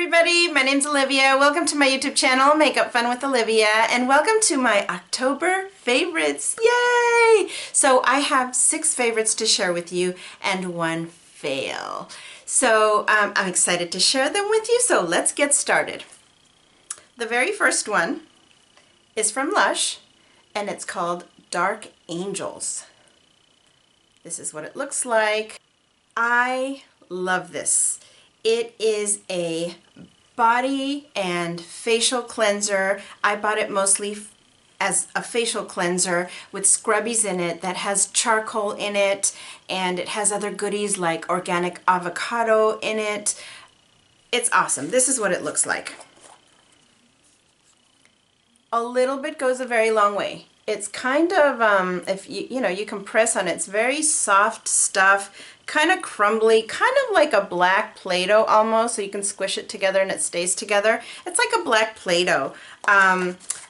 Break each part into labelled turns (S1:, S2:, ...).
S1: everybody, my name's Olivia. Welcome to my YouTube channel, Makeup Fun with Olivia, and welcome to my October favorites. Yay! So I have 6 favorites to share with you and 1 fail. So I'm excited to share them with you, so let's get started. The very first one is from Lush, and it's called Dark Angels. This is what it looks like. I love this. It is a body and facial cleanser. I bought it mostly as a facial cleanser with scrubbies in it that has charcoal in it, and it has other goodies like organic avocado in it. It's awesome. This is what it looks like. A little bit goes a very long way. It's kind of, if you can press on it, it's very soft stuff, kind of crumbly, kind of like a black Play-Doh almost, so you can squish it together and it stays together. It's like a black Play-Doh,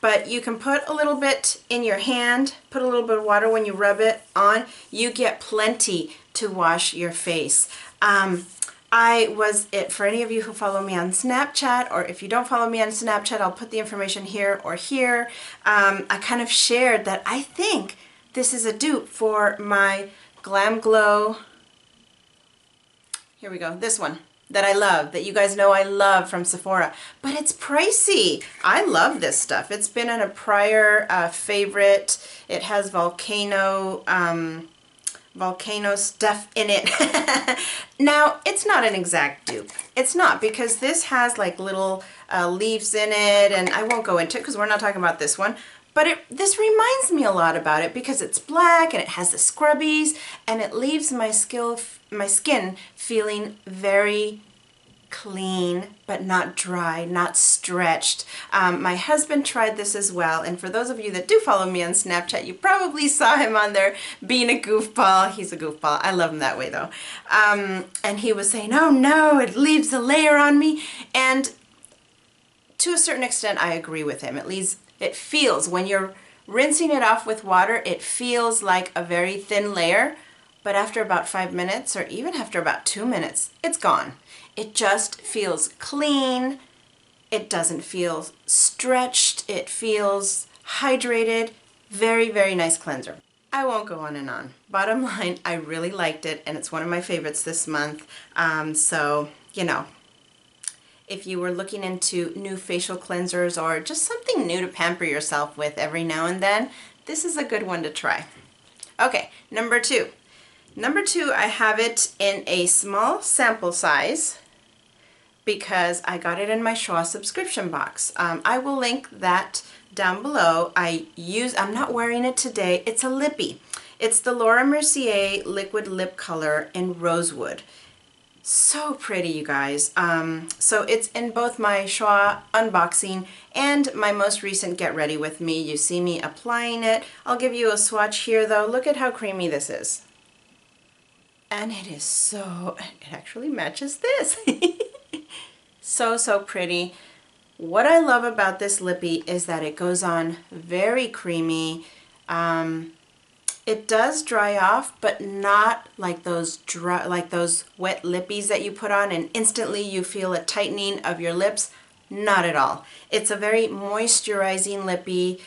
S1: but you can put a little bit in your hand, put a little bit of water when you rub it on. You get plenty to wash your face. For any of you who follow me on Snapchat, or if you don't follow me on Snapchat, I'll put the information here or here. I kind of shared that I think this is a dupe for my Glam Glow. Here we go, this one that I love, that you guys know I love from Sephora, but it's pricey. I love this stuff. It's been in a prior favorite. It has volcano stuff in it. Now, it's not an exact dupe. It's not, because this has like little leaves in it, and I won't go into it because we're not talking about this one. But this reminds me a lot about it because it's black and it has the scrubbies, and it leaves my skin feeling very clean, but not dry, not stretched. My husband tried this as well, and for those of you that do follow me on Snapchat, you probably saw him on there being a goofball. He's a goofball. I love him that way though. And he was saying, oh no, it leaves a layer on me. And to a certain extent, I agree with him. It feels, when you're rinsing it off with water, it feels like a very thin layer, but after about 5 minutes, or even after about 2 minutes, it's gone. It just feels clean. It doesn't feel stretched. It feels hydrated. Very, very nice cleanser. I won't go on and on. Bottom line, I really liked it, and it's one of my favorites this month. So, you know, if you were looking into new facial cleansers or just something new to pamper yourself with every now and then, this is a good one to try. Okay, number 2. Number 2, I have it in a small sample size because I got it in my Choix subscription box. I will link that down below. I'm not wearing it today. It's a lippy. It's the Laura Mercier liquid lip color in Rosewood. So pretty, you guys. So it's in both my Choix unboxing and my most recent Get Ready With Me. You see me applying it. I'll give you a swatch here though. Look at how creamy this is. And it actually matches this. So pretty. What I love about this lippy is that it goes on very creamy. It does dry off, but not like those wet lippies that you put on and instantly you feel a tightening of your lips. Not at all. It's a very moisturizing lippy,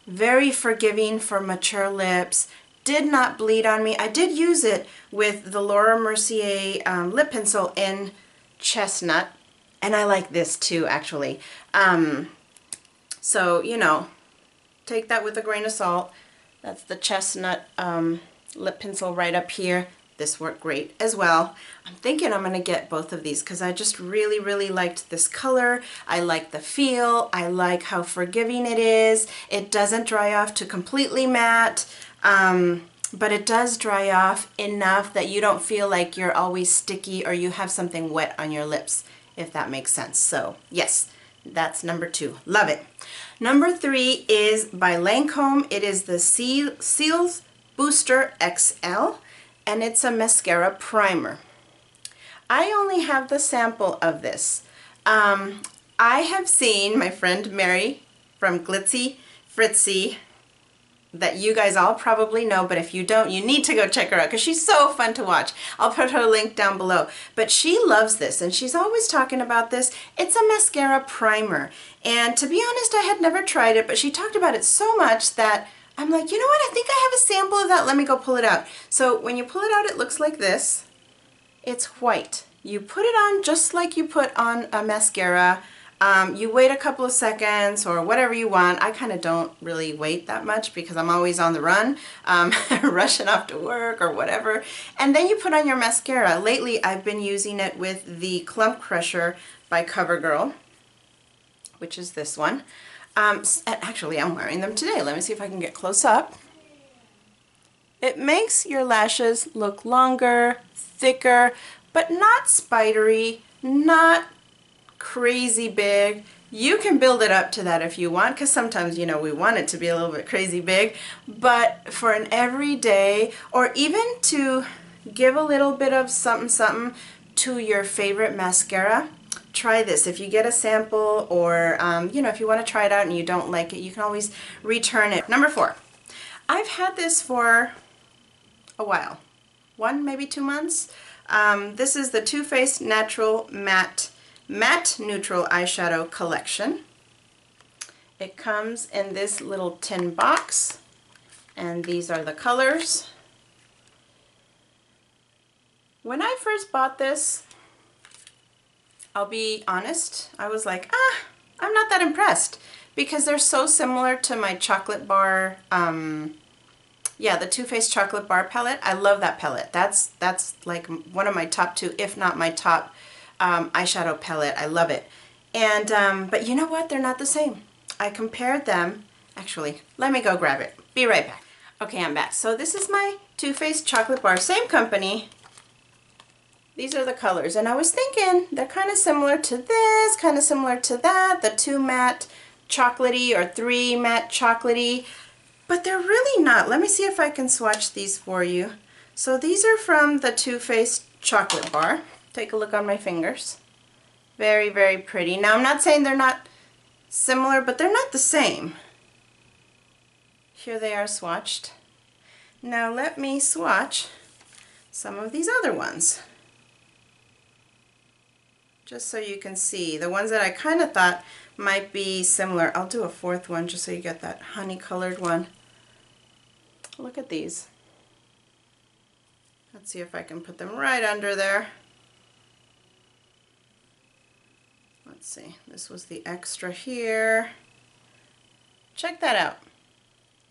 S1: very forgiving for mature lips. Did not bleed on me. I did use it with the Laura Mercier lip pencil in Chestnut, and I like this too, actually. So, you know, take that with a grain of salt. That's the Chestnut lip pencil right up here. This worked great as well. I'm thinking I'm going to get both of these because I just really, really liked this color. I like the feel. I like how forgiving it is. It doesn't dry off to completely matte. But it does dry off enough that you don't feel like you're always sticky or you have something wet on your lips, if that makes sense. So yes, that's number 2. Love it. Number 3 is by Lancome. It is the Cils Booster XL, and it's a mascara primer. I only have the sample of this. I have seen my friend Mary from Glitzy Fritzy that you guys all probably know, but if you don't, you need to go check her out because she's so fun to watch. I'll put her link down below. But she loves this and she's always talking about this. It's a mascara primer. And to be honest, I had never tried it, but she talked about it so much that I'm like, you know what? I think I have a sample of that. Let me go pull it out. So when you pull it out, it looks like this. It's white. You put it on just like you put on a mascara. You wait a couple of seconds or whatever you want. I kind of don't really wait that much because I'm always on the run, rushing off to work or whatever. And then you put on your mascara. Lately, I've been using it with the Clump Crusher by CoverGirl, which is this one. Actually, I'm wearing them today. Let me see if I can get close up. It makes your lashes look longer, thicker, but not spidery, not crazy big. You can build it up to that if you want, because sometimes, you know, we want it to be a little bit crazy big, but for an everyday, or even to give a little bit of something something to your favorite mascara, try this. If you get a sample or you know, if you want to try it out and you don't like it, you can always return it. Number 4, I've had this for a while, 1 maybe 2 months. This is the Too Faced Natural Matte Neutral Eyeshadow Collection. It comes in this little tin box, and these are the colors. When I first bought this, I'll be honest, I was like, I'm not that impressed because they're so similar to my chocolate bar, yeah, the Too Faced chocolate bar palette. I love that palette. That's like one of my top 2, if not my top eyeshadow palette. I love it. And but you know what? They're not the same. I compared them. Actually, let me go grab it. Be right back. Okay, I'm back. So this is my Too Faced chocolate bar. Same company. These are the colors. And I was thinking they're kind of similar to this, kind of similar to that. The 2 matte chocolatey or 3 matte chocolatey. But they're really not. Let me see if I can swatch these for you. So these are from the Too Faced chocolate bar. Take a look on my fingers. Very, very pretty. Now I'm not saying they're not similar, but they're not the same. Here they are swatched. Now let me swatch some of these other ones, just so you can see. The ones that I kind of thought might be similar. I'll do a 4th one just so you get that honey colored one. Look at these. Let's see if I can put them right under there. Let's see, this was the extra here. Check that out.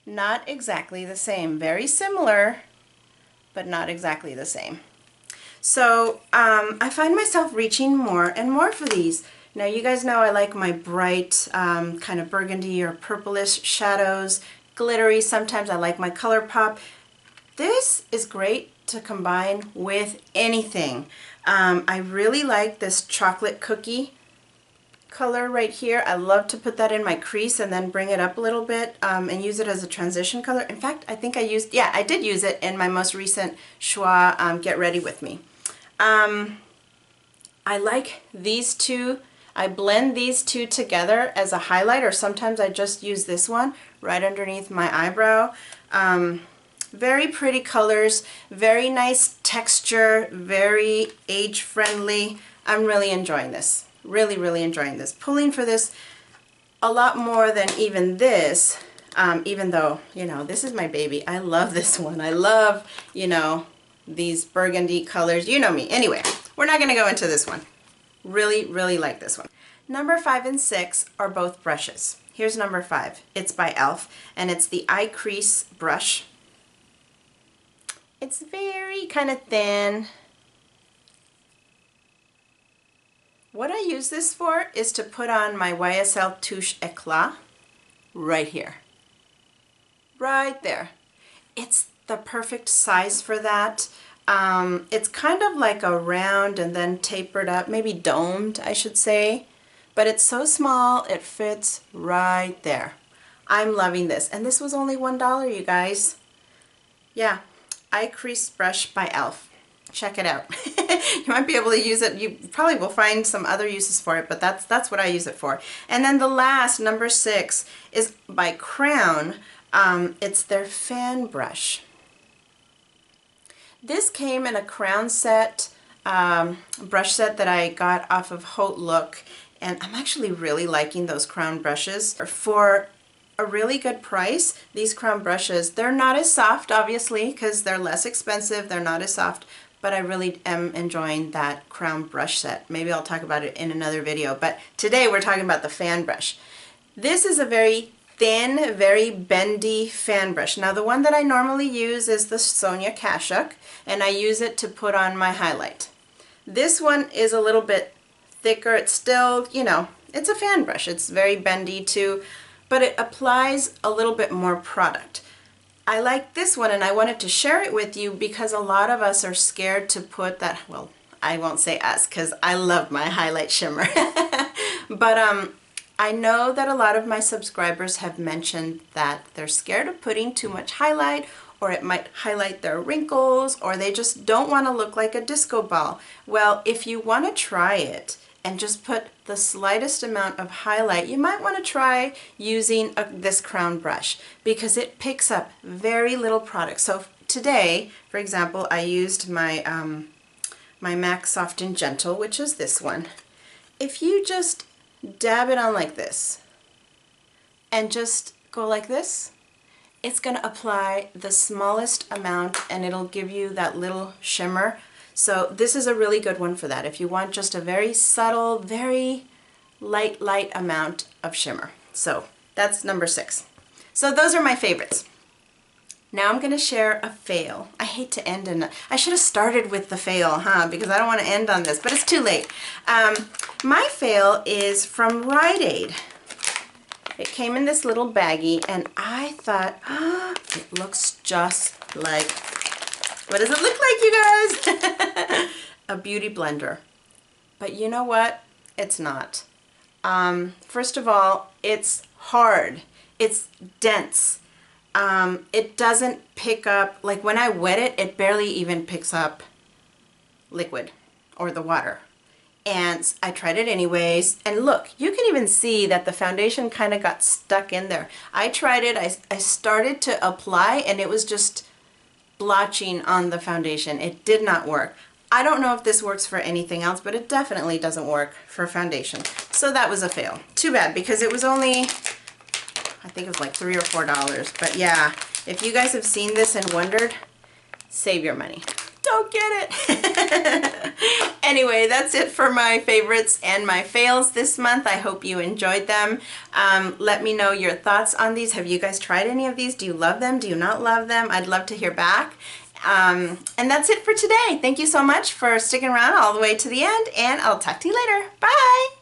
S1: Not exactly the same. Very similar, but not exactly the same. So I find myself reaching more and more for these. Now you guys know I like my bright kind of burgundy or purplish shadows, glittery. Sometimes I like my color pop. This is great to combine with anything. I really like this chocolate cookie color right here. I love to put that in my crease and then bring it up a little bit and use it as a transition color. In fact, I think I used, yeah, I did use it in my most recent Choix Get Ready With Me. I like these two. I blend these two together as a highlight, or sometimes I just use this one right underneath my eyebrow. Very pretty colors, very nice texture, very age-friendly. I'm really enjoying this. Really, really enjoying this. Pulling for this a lot more than even this, even though, you know, this is my baby. I love this one. I love, you know, these burgundy colors. You know me. Anyway, we're not going to go into this one. Really, really like this one. Number 5 and 6 are both brushes. Here's number 5. It's by e.l.f. and it's the eye crease brush. It's very kind of thin. What I use this for is to put on my YSL Touche Eclat right here. Right there. It's the perfect size for that. It's kind of like a round and then tapered up, maybe domed, I should say. But it's so small, it fits right there. I'm loving this. And this was only $1, you guys. Yeah, eye crease brush by e.l.f. Check it out. You might be able to use it. You probably will find some other uses for it, but that's what I use it for. And then the last, number 6, is by Crown. It's their fan brush. This came in a crown set, brush set that I got off of Haute Look, and I'm actually really liking those crown brushes. For a really good price, these crown brushes, they're not as soft, obviously, because they're less expensive, they're not as soft, but I really am enjoying that crown brush set. Maybe I'll talk about it in another video, but today we're talking about the fan brush. This is a very thin, very bendy fan brush. Now the one that I normally use is the Sonia Kashuk, and I use it to put on my highlight. This one is a little bit thicker. It's still, you know, it's a fan brush. It's very bendy too, but it applies a little bit more product. I like this one, and I wanted to share it with you because a lot of us are scared to put that, well, I won't say us because I love my highlight shimmer. But I know that a lot of my subscribers have mentioned that they're scared of putting too much highlight, or it might highlight their wrinkles, or they just don't want to look like a disco ball. Well, if you want to try it and just put the slightest amount of highlight, you might want to try using this crown brush because it picks up very little product. So today, for example, I used my, my MAC Soft and Gentle, which is this one. If you just dab it on like this and just go like this, it's going to apply the smallest amount and it'll give you that little shimmer. So this is a really good one for that if you want just a very subtle, very light amount of shimmer. So that's number 6. So those are my favorites. Now I'm going to share a fail. I hate to end in, I should have started with the fail, huh? Because I don't want to end on this, but it's too late. My fail is from Rite Aid. It came in this little baggie, and I thought, oh, it looks just like, what does it look like, you guys? A beauty blender. But you know what? It's not. First of all, it's hard. It's dense. It doesn't pick up, like when I wet it, it barely even picks up liquid or the water. And I tried it anyways, and look, you can even see that the foundation kind of got stuck in there. I tried it, I started to apply, and it was just blotching on the foundation. It did not work. I don't know if this works for anything else, but it definitely doesn't work for foundation. So that was a fail. Too bad, because it was only, I think it was like $3 or $4. But yeah, if you guys have seen this and wondered, save your money. Don't get it. Anyway, that's it for my favorites and my fails this month. I hope you enjoyed them. Let me know your thoughts on these. Have you guys tried any of these? Do you love them? Do you not love them? I'd love to hear back. And that's it for today. Thank you so much for sticking around all the way to the end, and I'll talk to you later. Bye!